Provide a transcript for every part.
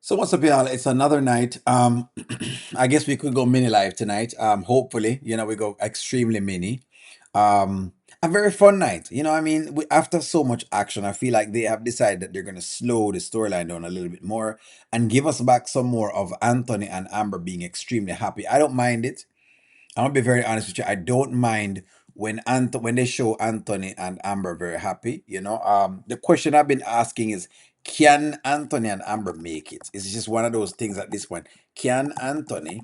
So what's up, y'all? It's another night. I guess we could go mini live tonight. Hopefully, we go extremely mini. Um, a very fun night. After so much action, I feel like they have decided that they're gonna slow the storyline down a little bit more and give us back some more of Anthony and Amber being extremely happy. I don't mind it. I'm gonna be very honest with you. I don't mind when they show Anthony and Amber very happy. The question I've been asking is, can Anthony and Amber make it? It's just one of those things at this point. Can Anthony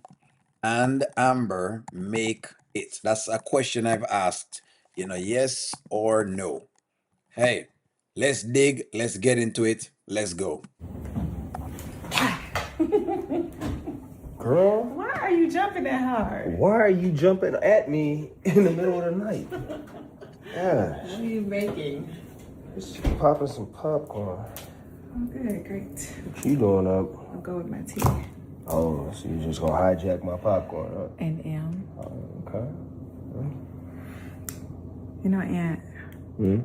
and Amber make it? That's a question I've asked. Yes or no. Hey, let's dig. Let's get into it. Let's go. Girl, Why are you jumping that hard? why are you jumping at me in the middle of the night? What Gosh, are you making? just popping some popcorn. Oh, good, great. What you doing up? I'll go with my tea. Oh, so you just gonna hijack my popcorn, huh? And Oh, okay. Aunt, Hmm?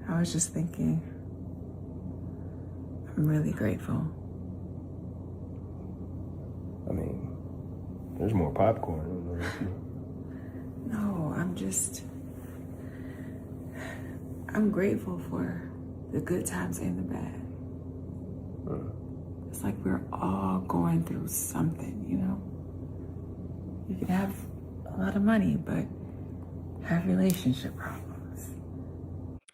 I was just thinking, I'm really grateful. I mean, there's more popcorn. No, I'm grateful for the good times and the bad. It's like we're all going through something, You can have a lot of money, but have relationship problems.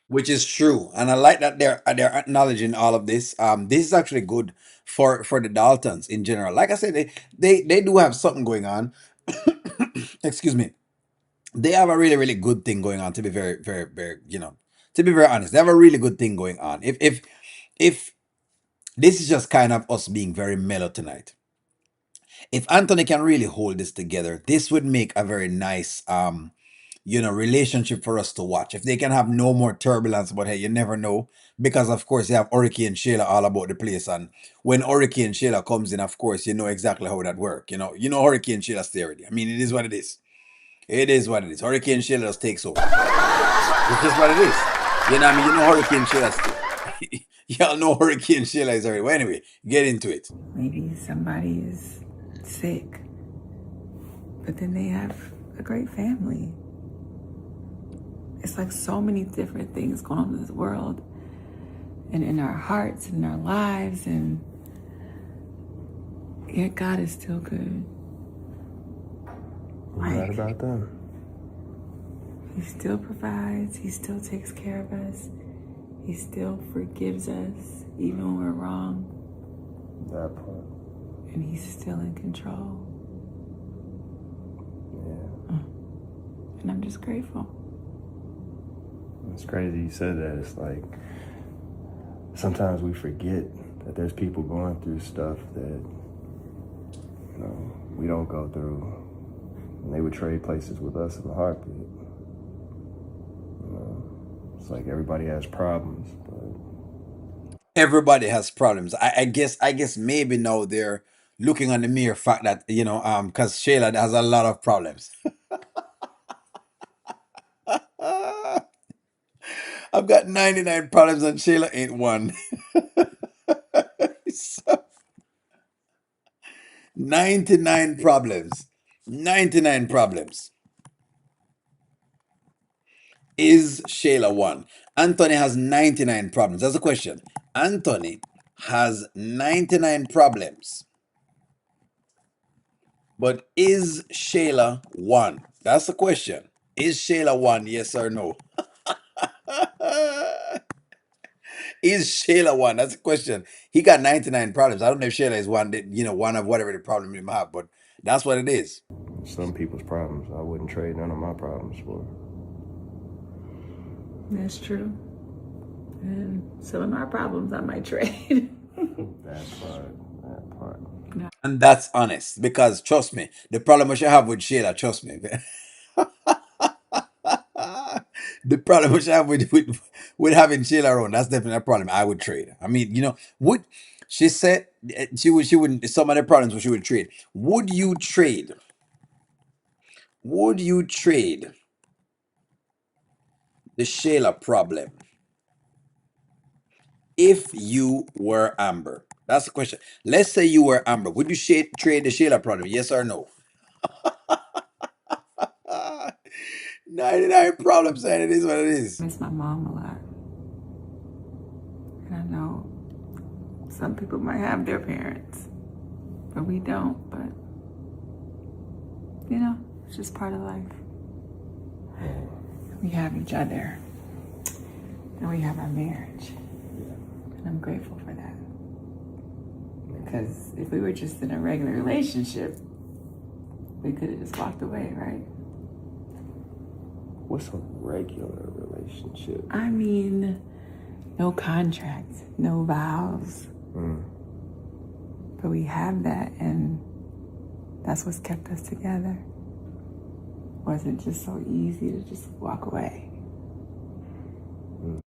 Which is true, and I like that they're acknowledging all of this. This is actually good for the Daltons in general. Like I said, they do have something going on. Excuse me. They have a really really good thing going on. To be very very very to be very honest, they have a really good thing going on. If this is just kind of us being very mellow tonight. If Anthony can really hold this together, this would make a very nice relationship for us to watch. If they can have no more turbulence, but hey, you never know. Because of course you have Hurricane Shayla all about the place. And when Hurricane Shayla comes in, of course, you know exactly how that works. You know Hurricane Shayla stay already. I mean, it is what it is. It is what it is. Hurricane Shayla just takes over. It's just what it is. Hurricane Shayla stay. Y'all know Hurricane Shayla is already. Well, anyway, get into it. Maybe somebody is sick, but then they have a great family. It's like so many different things going on in this world and in our hearts and in our lives, and yet God is still good. I'm right about that. He still provides, He still takes care of us, He still forgives us even when we're wrong, That part. and He's still in control. Yeah. And I'm just grateful. It's crazy you said that. It's like sometimes we forget that there's people going through stuff that we don't go through, and they would trade places with us in a heartbeat. It's like everybody has problems, but Everybody has problems. I guess maybe now they're looking on the mere fact that because Shayla has a lot of problems. I've got 99 problems and Shayla ain't one. So, 99 problems. 99 problems. Is Shayla one? Anthony has 99 problems. That's the question. Anthony has 99 problems. But is Shayla one? That's the question. Is Shayla one? Yes or no? Is Shayla one? That's the question. He got 99 problems. I don't know if Shayla is one, one of whatever the problem he might have, but that's what it is. some people's problems I wouldn't trade none of my problems for. That's true. And some of my problems I might trade. That part. And that's honest because trust me, the problem we should have with Shayla, trust me. The problem we should have with having Shayla around, that's definitely a problem I would trade. I mean, would she said she wouldn't some of the problems she would trade. Would you trade the Shayla problem if you were Amber? That's the question. Let's say you were Amber. Would you trade the Shayla product? Yes or no? 99 problems, and it is what it I is. miss my mom a lot. And I know some people might have their parents, but we don't. But, it's just part of life. We have each other, and we have our marriage. And I'm grateful for that. Because if we were just in a regular relationship, we could have just walked away, right? What's a regular relationship? I mean, no contract, no vows. But we have that, and that's what's kept us together. Wasn't just so easy to just walk away.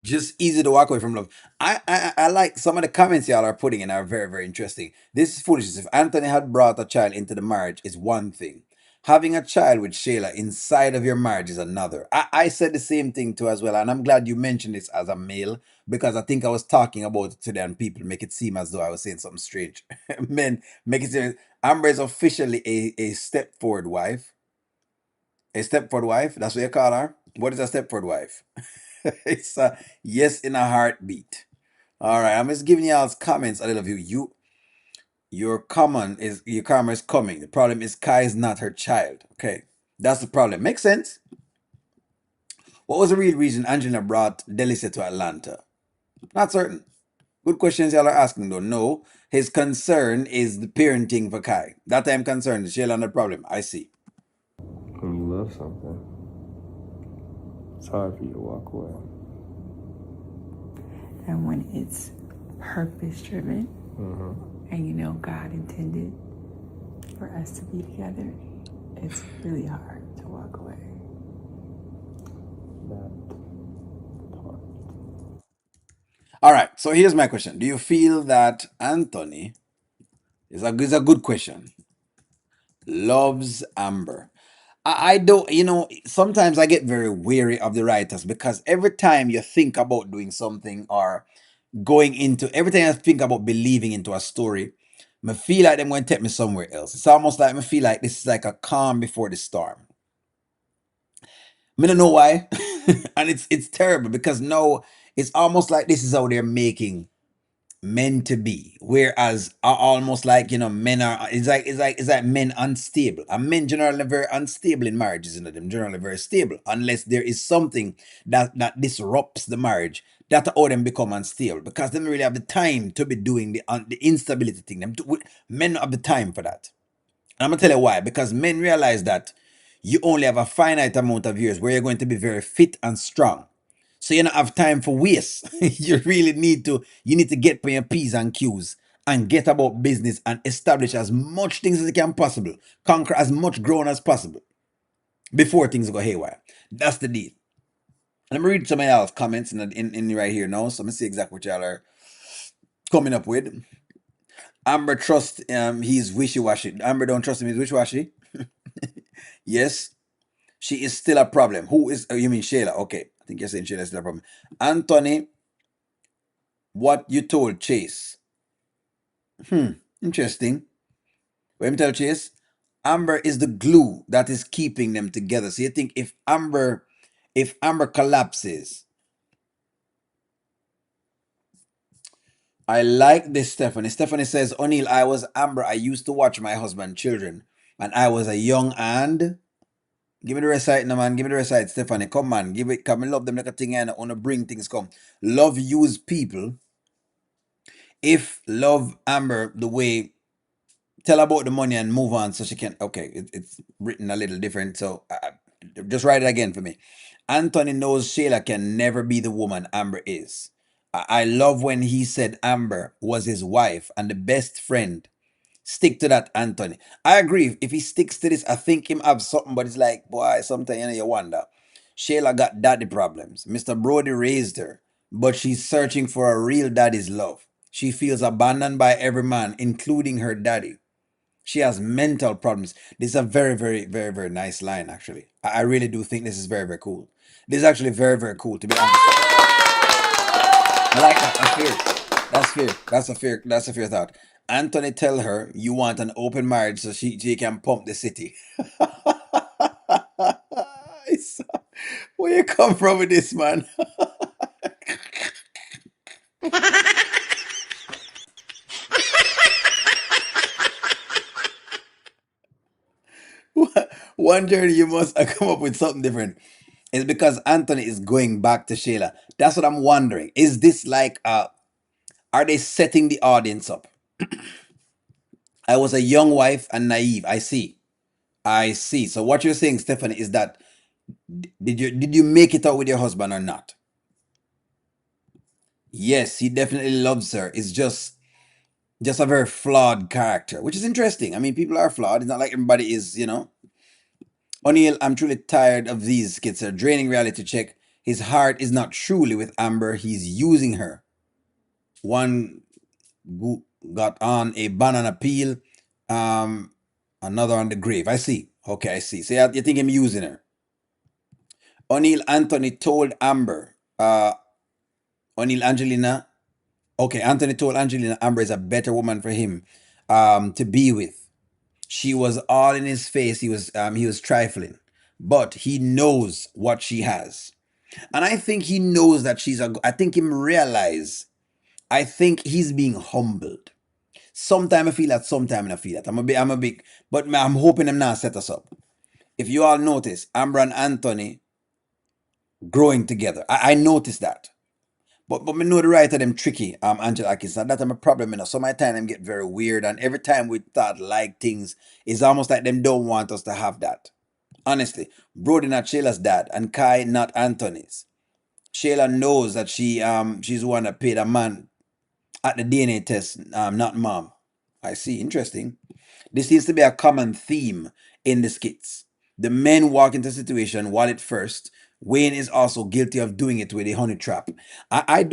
Just easy to walk away from love. I like some of the comments y'all are putting in are very, very interesting. This is foolishness. If Anthony had brought a child into the marriage is one thing. Having a child with Shayla inside of your marriage is another. I said the same thing too as well, and I'm glad you mentioned this as a male because I think I was talking about it today and people make it seem as though I was saying something strange. Men make it seem Amber is officially a stepford wife. A stepford wife, that's what you call her. What is a stepford wife? It's a yes in a heartbeat. All right, I'm just giving y'all's comments a little view. Your karma is coming. The problem is Kai is not her child. Okay, that's the problem. Makes sense. What was the real reason Angela brought Delicia to Atlanta? Not certain. Good questions y'all are asking though. No, his concern is the parenting for Kai. That I'm concerned. Shayla not the problem. I see. When you love something, it's hard for you to walk away. And when it's purpose driven, and God intended for us to be together, it's really hard to walk away. That part. All right. So here's my question: do you feel that Anthony is a good question? Loves Amber. I don't, sometimes I get very weary of the writers because every time you think about doing something or every time I think about believing into a story, I feel like them going to take me somewhere else. It's almost like I feel like this is like a calm before the storm. I don't know why. And it's terrible because now it's almost like this is how they're making men to be, whereas are almost like men are it's like men unstable, and men generally very unstable in marriages. Them generally very stable unless there is something that disrupts the marriage, that all them become unstable because they don't really have the time to be doing the instability thing. Men don't have the time for that. And I'm gonna tell you why. Because men realize that you only have a finite amount of years where you're going to be very fit and strong. So you don't have time for waste. You need to get on your P's and Q's and get about business and establish as much things as you can possible. Conquer as much ground as possible before things go haywire. That's the deal. And I'm reading some of y'all's comments in right here now. So I'm gonna see exactly what y'all are coming up with. Amber trust he's wishy-washy. Amber don't trust him, he's wishy-washy. Yes, she is still a problem. Who is, oh, you mean Shayla? Okay. I think you're saying Shayla is still a problem. Anthony, what you told Chase. Interesting. Let me tell Chase. Amber is the glue that is keeping them together. So you think if Amber collapses, I like this, Stephanie. Stephanie says, O'Neill, I was Amber. I used to watch my husband children. And I was a young and give me the recite, no man. Give me the recite, Stephanie. Come man, give it. Come, I love them like a thing and I wanna bring things. Come, love use people. If love Amber the way, tell her about the money and move on so she can. Okay, it's written a little different. So just write it again for me. Anthony knows Shayla can never be the woman Amber is. I love when he said Amber was his wife and the best friend. Stick to that, Anthony. I agree. If he sticks to this, I think him have something, but it's like, boy, sometimes you wonder. Shayla got daddy problems. Mr. Brody raised her, but she's searching for a real daddy's love. She feels abandoned by every man, including her daddy. She has mental problems. This is a very, very, very, very nice line, actually. I really do think this is very, very cool. This is actually very, very cool, to be honest. I like that. I feel it. That's fair. That's a fair thought. Anthony tell her you want an open marriage so she can pump the city. It's- Where you come from with this, man? One journey you must come up with something different. It's because Anthony is going back to Shayla. That's what I'm wondering. Is this like are they setting the audience up? I was a young wife and naive. I see. I see. So what you're saying, Stephanie, is that did you make it out with your husband or not? Yes, he definitely loves her. It's just a very flawed character, which is interesting. I mean, people are flawed. It's not like everybody is. O'Neill, I'm truly tired of these skits. A draining reality check. His heart is not truly with Amber. He's using her. One got on a banana peel, um, another on the grave. I see. Okay, I see. So you think I'm using her? O'Neill Anthony told Amber. O'Neill Angelina. Okay, Anthony told Angelina Amber is a better woman for him to be with. She was all in his face. He was trifling, but he knows what she has, and I think he knows that she's a. I think him realize. I think he's being humbled. Sometime I feel that, sometime I feel that. I'm a big, but I'm hoping I'm not set us up. If you all notice, Amber and Anthony growing together. I noticed that. But me know the writer them tricky, Angela Atkins. And that I'm a problem, Some of the time them get very weird. And every time we start like things, it's almost like them don't want us to have that. Honestly. Brody not Shayla's dad and Kai not Anthony's. Shayla knows that she's the one that paid a man at the DNA test, not mom. I see. Interesting. This seems to be a common theme in the skits. The men walk into a situation while at first. Wayne is also guilty of doing it with a honey trap. I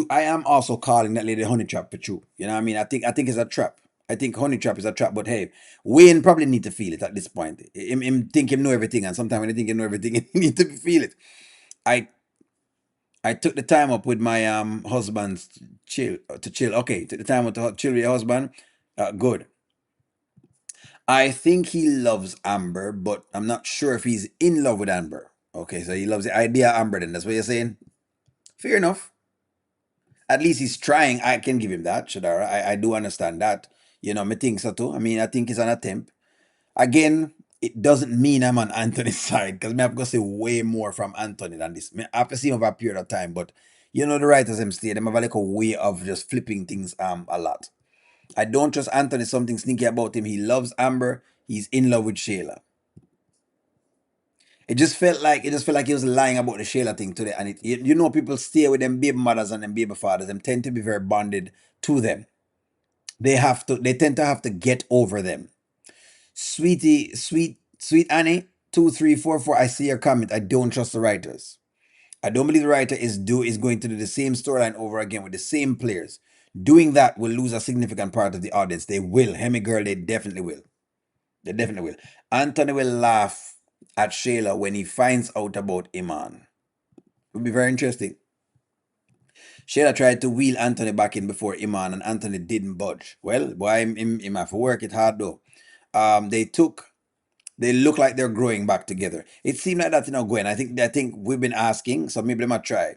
am also calling that lady a honey trap for true. You know what I mean? I think it's a trap. I think honey trap is a trap, but hey, Wayne probably need to feel it at this point. Him think him know everything, and sometimes when he think him know everything, he need to feel it. I I took the time up with my husband's chill. Okay, took the time up to chill with your husband. Good. I think he loves Amber, but I'm not sure if he's in love with Amber. Okay, so he loves the idea of Amber. Then that's what you're saying. Fair enough. At least he's trying. I can give him that, Shadara. I do understand that. Me think so too. I mean, I think it's an attempt. Again, it doesn't mean I'm on Anthony's side because I have to say way more from Anthony than this. I have to see him over a period of time, but the writers them stay. Them have like a way of just flipping things a lot. I don't trust Anthony. Something sneaky about him. He loves Amber. He's in love with Shayla. It just felt like he was lying about the Shayla thing today. And people stay with them baby mothers and them baby fathers. Them tend to be very bonded to them. They tend to have to get over them. Sweetie, sweet Annie, 2344. I see your comment. I don't trust the writers. I don't believe the writer is going to do the same storyline over again with the same players. Doing that will lose a significant part of the audience. They will. Hemi girl, they definitely will. They definitely will. Anthony will laugh at Shayla when he finds out about Iman. It will be very interesting. Shayla tried to wheel Anthony back in before Iman, and Anthony didn't budge. Well, boy, him have to work it hard though. They look like they're growing back together. It seemed like that, Gwen. I think we've been asking, so maybe let me try.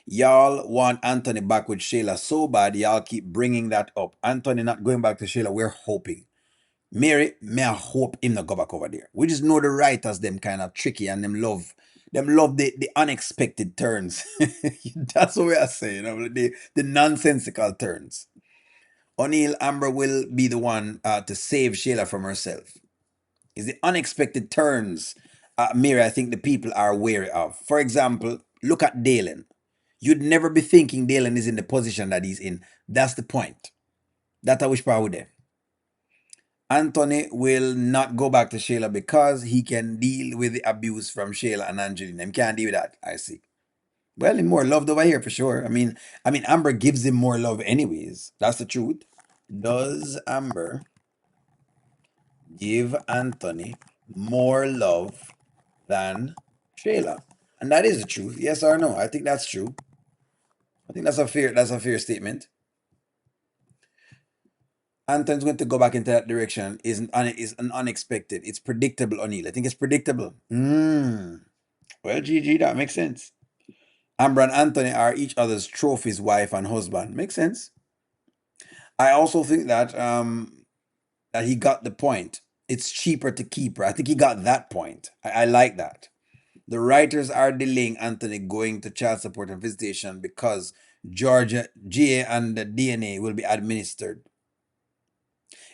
Y'all want Anthony back with Shayla so bad, y'all keep bringing that up. Anthony not going back to Shayla, we're hoping. Mary, may I hope him not go back over there. We just know the writers them kind of tricky and them love the unexpected turns. That's what we are saying. The nonsensical turns. O'Neill Amber will be the one to save Shayla from herself. Is the unexpected turns, Mary, I think the people are wary of. For example, look at Dalen. You'd never be thinking Dalen is in the position that he's in. That's the point. That's I wish power with them. Anthony will not go back to Shayla because he can deal with the abuse from Shayla and Angelina. He can't deal with that. I see. Well, he's more loved over here for sure. I mean, Amber gives him more love, anyways. That's the truth. Does Amber give Anthony more love than Shayla? And that is the truth. Yes or no? I think that's true. I think that's a fair statement. Anton's going to go back into that direction is an unexpected. It's predictable, O'Neill. I think it's predictable. Well, GG, that makes sense. Amber and Anthony are each other's trophies, wife and husband. Makes sense. I also think that he got the point. It's cheaper to keep her. I think he got that point. I like that. The writers are delaying Anthony going to child support and visitation because Georgia GA and the DNA will be administered.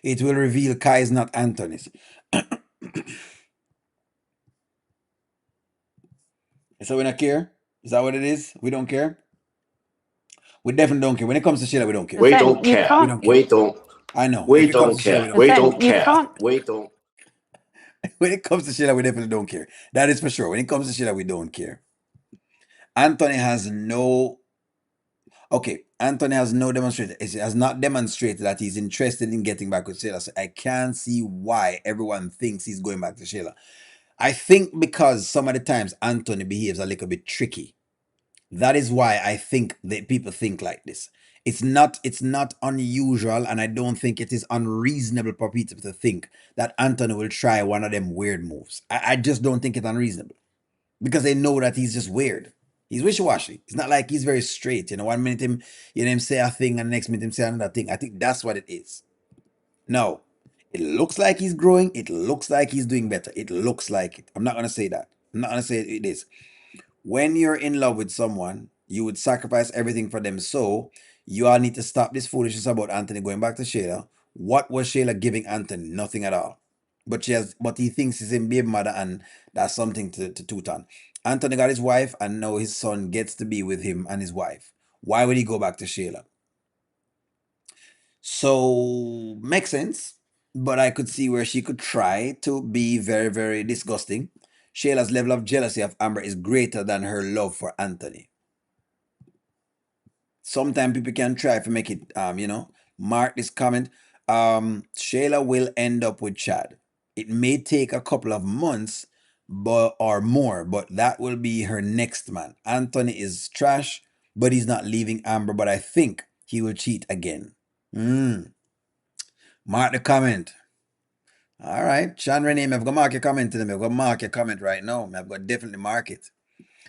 It will reveal Kai is not Anthony's. So we don't care? Is that what it is? We don't care? We definitely don't care. When it comes to Shayla, we don't care. We don't care. We don't care. We don't. I know. If We it comes don't to Shayla, we care. don't We care. don't care. We don't. When it comes to Shayla, we definitely don't care. That is for sure. When it comes to Shayla, we don't care. Anthony has no Okay, Anthony has no demonstrated. He has not demonstrated that he's interested in getting back with Shayla. So I can't see why everyone thinks he's going back to Shayla. I think because some of the times Anthony behaves a little bit tricky. That is why I think that people think like this. It's not unusual, and I don't think it is unreasonable for people to think that Anthony will try one of them weird moves. I just don't think it's unreasonable because they know that he's just weird. He's wishy-washy. It's not like he's very straight. One minute him say a thing and the next minute him say another thing. I think that's what it is. No. It looks like he's growing. It looks like he's doing better. It looks like it. I'm not gonna say that. I'm not gonna say it is. When you're in love with someone, you would sacrifice everything for them. So you all need to stop this foolishness about Anthony going back to Shayla. What was Shayla giving Anthony? Nothing at all. But he thinks he's in baby mother, and that's something to toot on. Anthony got his wife, and now his son gets to be with him and his wife. Why would he go back to Shayla? So makes sense, but I could see where she could try to be very, very disgusting. Shayla's level of jealousy of Amber is greater than her love for Anthony. Sometimes people can try to make it, mark this comment. Shayla will end up with Chad. It may take a couple of months, or more, but that will be her next man. Anthony is trash, but he's not leaving Amber. But I think he will cheat again. Mark the comment. All right, Sean Renee, I've got to mark your comment to them. I've got to mark your comment right now. I've got to definitely mark it.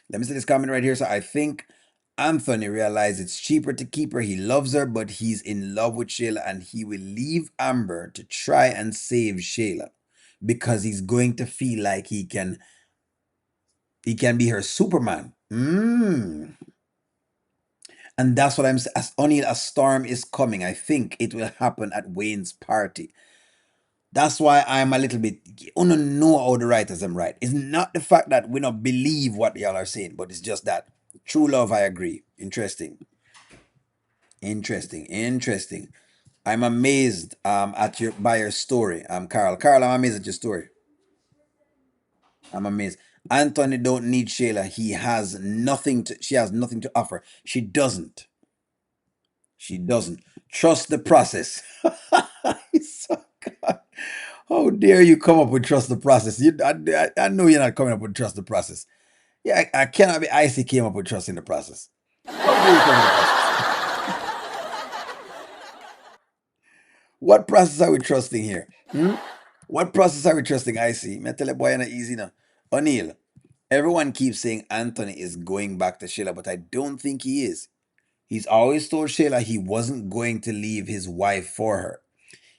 Let me see this comment right here. So I think Anthony realized it's cheaper to keep her. He loves her, but he's in love with Shayla, and he will leave Amber to try and save Shayla because he's going to feel like he can be her Superman. And that's what I'm saying. As O'Neill, a storm is coming. I think it will happen at Wayne's party. That's why I'm a little bit. You don't know how the writers am right. It's not the fact that we don't believe what y'all are saying, but it's just that true love. I agree. Interesting. Interesting. I'm amazed at your story. Carl. Carl, I'm amazed at your story. I'm amazed. Anthony don't need Shayla. He has nothing to. She has nothing to offer. She doesn't. She doesn't trust the process. So, God. How dare you come up with trust the process? I know you're not coming up with trust the process. Yeah, I cannot be icy came up with trust in the process. How dare you come up with the process? What process are we trusting here? What process are we trusting? Icy. Me tell you, boy, not easy now. O'Neill, everyone keeps saying Anthony is going back to Shayla, but I don't think he is. He's always told Shayla he wasn't going to leave his wife for her.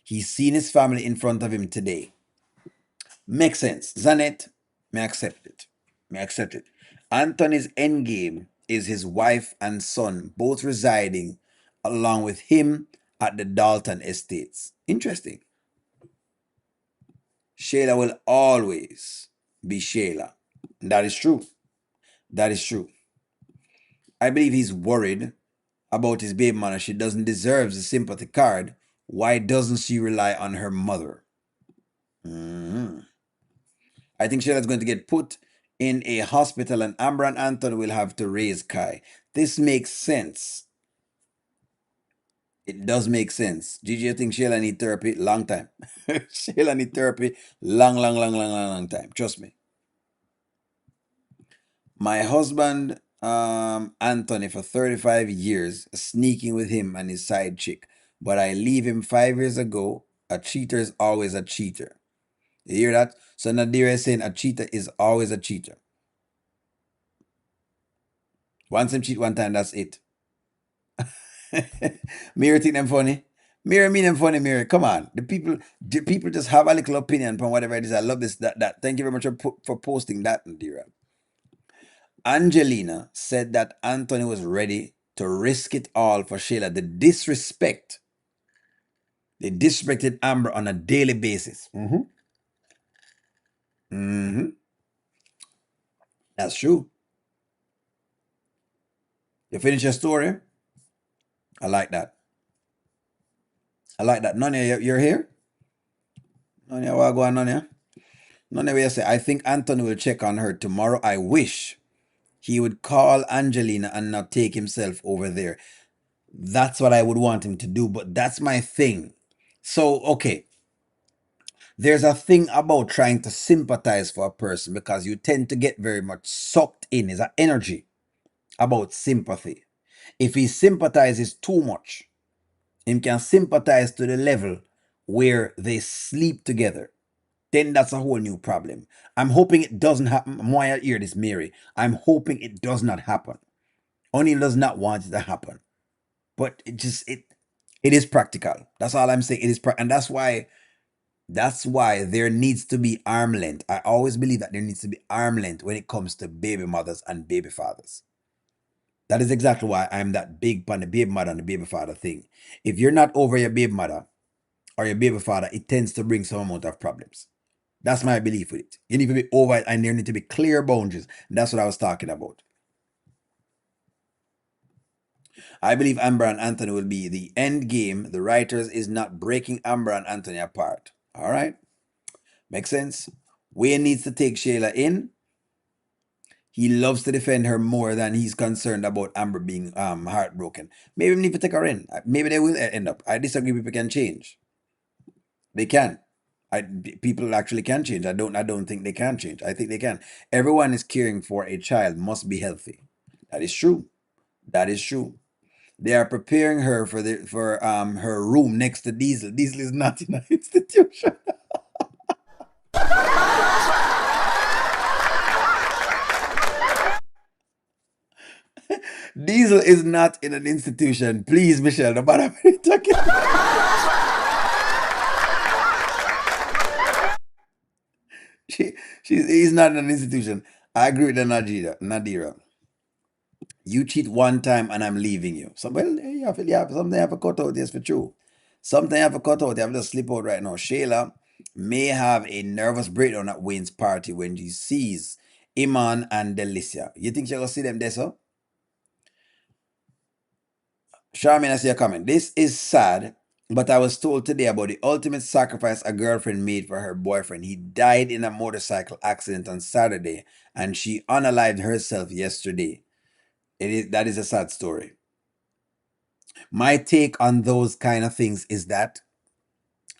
He's seen his family in front of him today. Makes sense. Zanet, may accept it. May accept it. Anthony's endgame is his wife and son, both residing along with him at the Dalton estates. Interesting. Shayla will always be Shayla. That is true. That is true. I believe he's worried about his baby mother. She doesn't deserve the sympathy card. Why doesn't she rely on her mother? I think Shayla's going to get put in a hospital, and Amber and Anthony will have to raise Kai. This makes sense. It does make sense. Gigi, I think Shayla need therapy long time. Shayla need therapy long time. Trust me. My husband, Anthony, for 35 years, sneaking with him and his side chick. but I leave him 5 years ago. A cheater is always a cheater. You hear that? So Nadira is saying a cheater is always a cheater. Once him cheat one time, that's it. Mary think them funny. Mary mean them funny, Mary. Come on. The people just have a little opinion from whatever it is. I love this. That. Thank you very much for posting that, Nadira. Angelina said that Anthony was ready to risk it all for Shayla. The disrespect. They disrespected Amber on a daily basis. That's true. You finish your story? I like that. I like that. Nonya, you're here? Nonya, what go on, Nonya? Nonya, we say, I think Anthony will check on her tomorrow. I wish he would call Angelina and not take himself over there. That's what I would want him to do, but that's my thing. So, okay, there's a thing about trying to sympathize for a person because you tend to get very much sucked in. It's an energy about sympathy. If he sympathizes too much, he can sympathize to the level where they sleep together. Then that's a whole new problem. I'm hoping it doesn't happen. Moya hear this, Mary. I'm hoping it does not happen. O'Neill does not want it to happen. But it is practical. That's all I'm saying. It is and that's why there needs to be arm length. I always believe that there needs to be arm length when it comes to baby mothers and baby fathers. That is exactly why I'm that big on the baby mother and the baby father thing. If you're not over your baby mother or your baby father, it tends to bring some amount of problems. That's my belief with it. You need to be over it and there need to be clear boundaries. That's what I was talking about. I believe Amber and Anthony will be the end game. The writers is not breaking Amber and Anthony apart. All right? Makes sense? Wayne needs to take Shayla in. He loves to defend her more than he's concerned about Amber being heartbroken. Maybe we need to take her in. Maybe they will end up. I disagree. People can change. They can. People actually can change. I don't think they can change. I think they can. Everyone is caring for a child must be healthy. That is true. That is true. They are preparing her for her room next to Diesel. Diesel is not in an institution. Diesel is not in an institution. Please, Michelle, no matter what you're talking. She, he's not in an institution. I agree with the Nadira. You cheat one time and I'm leaving you. So, well, you have something you have to cut out, yes, for true. Something you have to cut out, you have to slip out right now. Shayla may have a nervous breakdown at Wayne's party when she sees Iman and Delicia. You think she'll see them there, sir? Charmaine, I see your comment. This is sad, but I was told today about the ultimate sacrifice a girlfriend made for her boyfriend. He died in a motorcycle accident on Saturday, and she unalived herself yesterday. That is a sad story. My take on those kind of things is that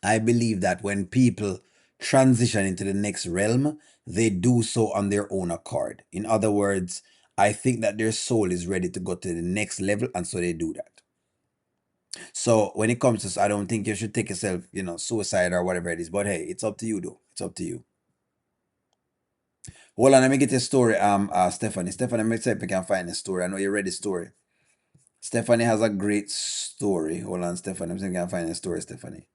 I believe that when people transition into the next realm, they do so on their own accord. In other words, I think that their soul is ready to go to the next level, and so they do that. So when it comes to, I don't think you should take yourself, suicide or whatever it is. But hey, it's up to you, though. It's up to you. Hold on, let me get a story. Stephanie. Stephanie, let me see if I can find a story. I know you read the story. Stephanie has a great story. Hold on, Stephanie. I'm see if I can find a story, Stephanie.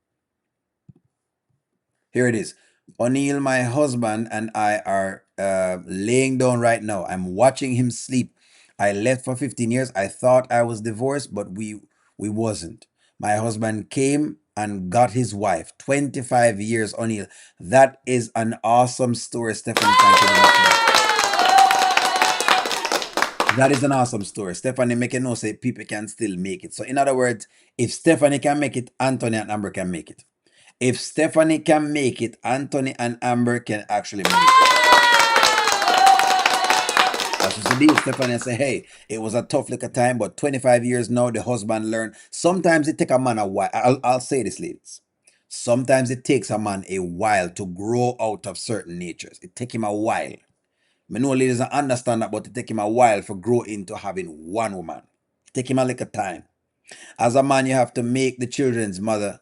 Here it is. O'Neill, my husband, and I are laying down right now. I'm watching him sleep. I left for 15 years. I thought I was divorced, but we wasn't. My husband came and got his wife. 25 years, O'Neill. That is an awesome story, Stephanie. Thank you very much. That is an awesome story. Stephanie make it know say people can still make it. So in other words, if Stephanie can make it, Anthony and Amber can make it. If Stephanie can make it, Anthony and Amber can actually make it. That's just the deal. Stephanie say, hey, it was a tough little time, but 25 years now, the husband learned. Sometimes it take a man a while. I'll say this, ladies. Sometimes it takes a man a while to grow out of certain natures. It take him a while. I know ladies don't understand that, but it take him a while for grow into having one woman. It take him a little time. As a man, you have to make the children's mother.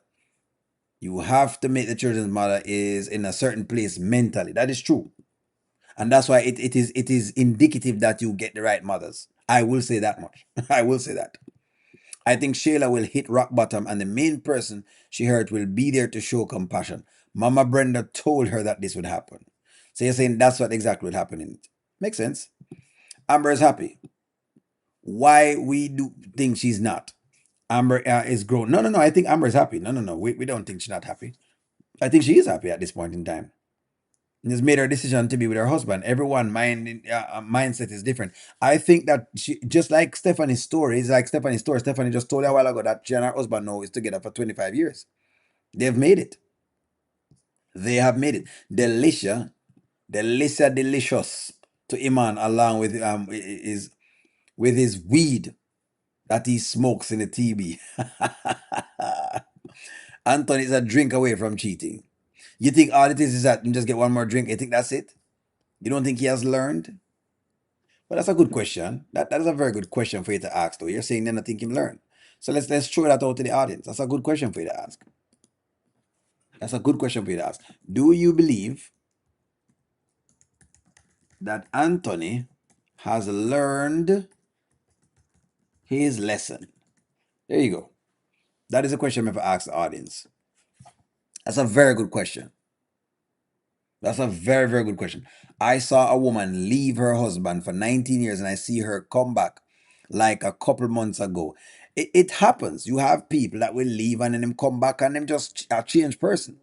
You have to make the children's mother is in a certain place mentally. That is true. And that's why it is indicative that you get the right mothers. I will say that much. I will say that. I think Shayla will hit rock bottom, and the main person she hurt will be there to show compassion. Mama Brenda told her that this would happen. So you're saying that's what exactly would happen in it. Makes sense. Amber is happy. Why we do think she's not? Amber is grown. No, no, no. I think Amber is happy. No, no, no. We don't think she's not happy. I think she is happy at this point in time. And has made her decision to be with her husband. Everyone mindset is different. I think that she, just like Stephanie's story, is like Stephanie's story. Stephanie just told you a while ago that she and her husband now is together for 25 years. They've made it. They have made it. Delicious to Iman, along with with his weed that he smokes in the TB. Anthony is a drink away from cheating. You think all it is that you just get one more drink? You think that's it? You don't think he has learned? Well, that's a good question. That is a very good question for you to ask, though. You're saying then I think him learn. So let's throw that out to the audience. That's a good question for you to ask. That's a good question for you to ask. Do you believe that Anthony has learned his lesson? There you go. That is a question I'm going to ask the audience. That's a very good question. That's a very, very good question. I saw a woman leave her husband for 19 years and I see her come back like a couple months ago. It happens. You have people that will leave and then them come back and them just a changed person.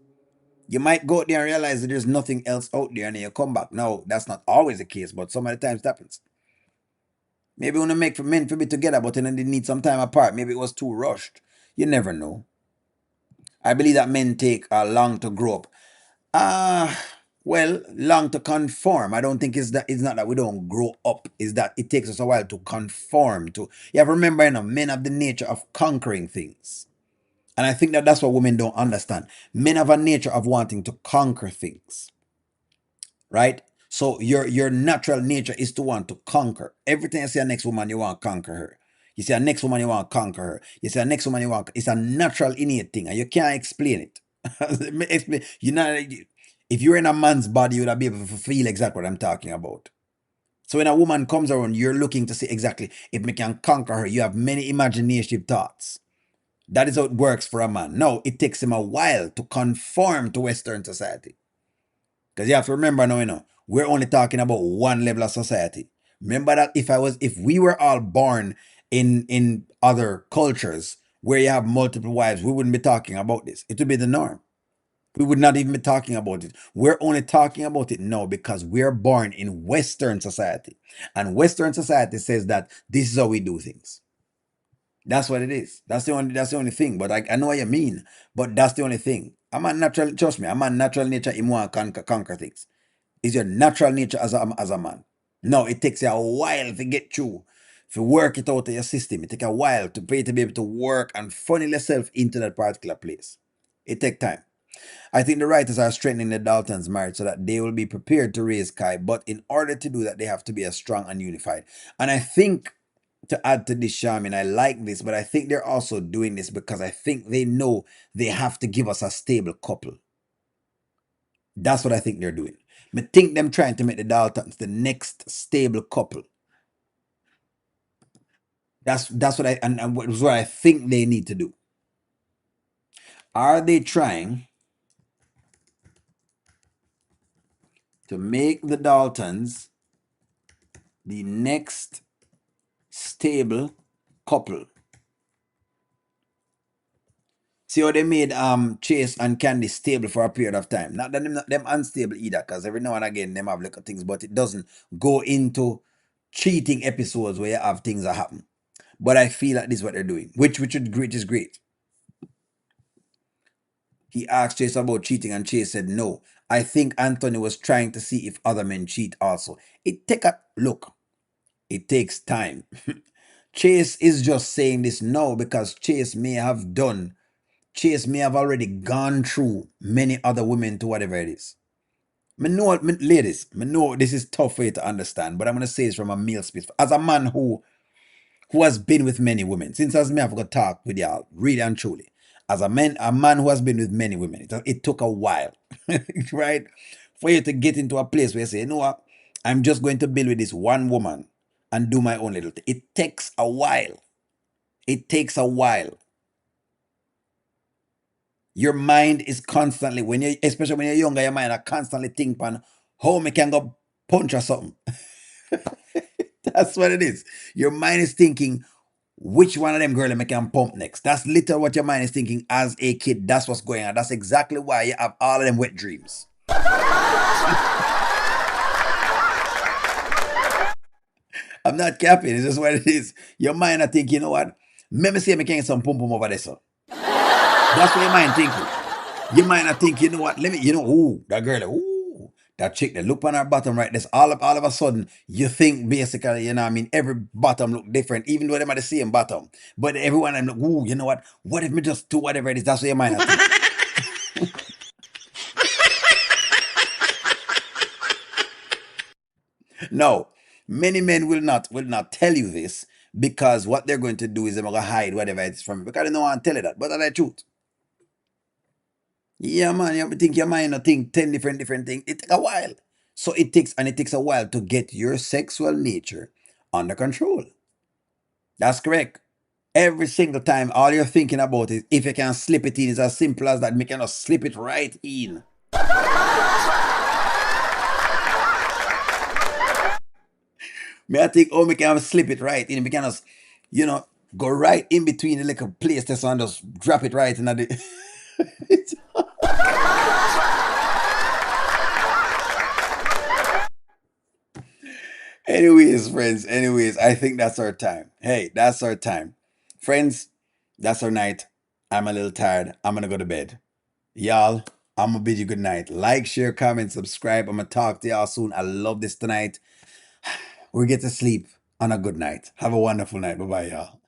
You might go out there and realize that there's nothing else out there and then you come back. No, that's not always the case, but some of the times it happens. Maybe when to make for men to be together, but then they need some time apart. Maybe it was too rushed. You never know. I believe that men take long to grow up. Well, long to conform. I don't think it's not that we don't grow up, is that it takes us a while to conform to. You have to remember, men have the nature of conquering things. And I think that that's what women don't understand. Men have a nature of wanting to conquer things, right? So your natural nature is to want to conquer. Every time you see a next woman, you want to conquer her. You see a next woman, you want to conquer her. You see a next woman, you want. It's a natural innate thing, and you can't explain it. Explain. You know, if you're in a man's body, you would be able to feel exactly what I'm talking about. So when a woman comes around, you're looking to see exactly if we can conquer her. You have many imaginative thoughts. That is how it works for a man. No, it takes him a while to conform to Western society. Because you have to remember now, we're only talking about one level of society. Remember that if we were all born in other cultures where you have multiple wives, we wouldn't be talking about this. It would be the norm. We would not even be talking about it. We're only talking about it now because we're born in Western society. And Western society says that this is how we do things. That's what it is. That's the only thing. But I know what you mean. But that's the only thing. Trust me, I'm a natural nature, him want to conquer things. It's your natural nature as a man. No, it takes you a while to get through. To work it out of your system. It takes a while for you to be able to work and funnel yourself into that particular place. It takes time. I think the writers are strengthening the Daltons' marriage so that they will be prepared to raise Kai, but in order to do that, they have to be as strong and unified. And I think, to add to this, Charmin, I like this, but I think they're also doing this because I think they know they have to give us a stable couple. That's what I think they're doing. I think them trying to make the Daltons the next stable couple. That's what what I think they need to do. Are they trying to make the Daltons the next stable couple? See how they made Chase and Candy stable for a period of time. Not that them unstable either, because every now and again them have little things, but it doesn't go into cheating episodes where you have things that happen. But I feel like this is what they're doing, which is great. He asked Chase about cheating, and Chase said no. I think Anthony was trying to see if other men cheat also. It takes time. Chase is just saying this now because Chase may have already gone through many other women to whatever it is. Ladies, I know this is tough for you to understand, but I'm going to say this from a male space. As a man who who has been with many women. Since as me, I've got to talk with y'all, really and truly. As a man who has been with many women, it took a while, right? For you to get into a place where you say, you know what, I'm just going to build with this one woman and do my own little thing. It takes a while. It takes a while. Your mind is constantly, when you, especially when you're younger, your mind are constantly thinking on how me can go punch or something. That's what it is. Your mind is thinking, which one of them girl I can pump next? That's literally what your mind is thinking as a kid. That's what's going on. That's exactly why you have all of them wet dreams. I'm not capping. It's just what it is. Your mind, I think, you know what? Let me see if I can get some pum pum over there, so. That's what your mind thinking. Your mind, I think, you know what? Let me, ooh, that girl, ooh, that chick, that look on her bottom right. This all of a sudden, you think basically, you know what I mean? Every bottom look different, even though they might the same bottom. But everyone, I'm like, ooh, you know what? What if me just do whatever it is? That's what your mind, I think. No, many men will not tell you this because what they're going to do is they're going to hide whatever it is from you because they don't want to tell you that. But that's the truth. Yeah, man, you think your mind will think 10 different things. It takes a while. So it takes a while to get your sexual nature under control. That's correct. Every single time, all you're thinking about is if you can slip it in. It's as simple as that. Me cannot slip it right in. Me, I think, oh, me can slip it right in. Me can just, you know, go right in between the little place test and just drop it right in the. Anyways, friends, I think that's our time. Hey, that's our time. Friends, that's our night. I'm a little tired. I'm gonna go to bed. Y'all, I'm gonna bid you good night. Like, share, comment, subscribe. I'm gonna talk to y'all soon. I love this tonight. We get to sleep on a good night. Have a wonderful night. Bye bye, y'all.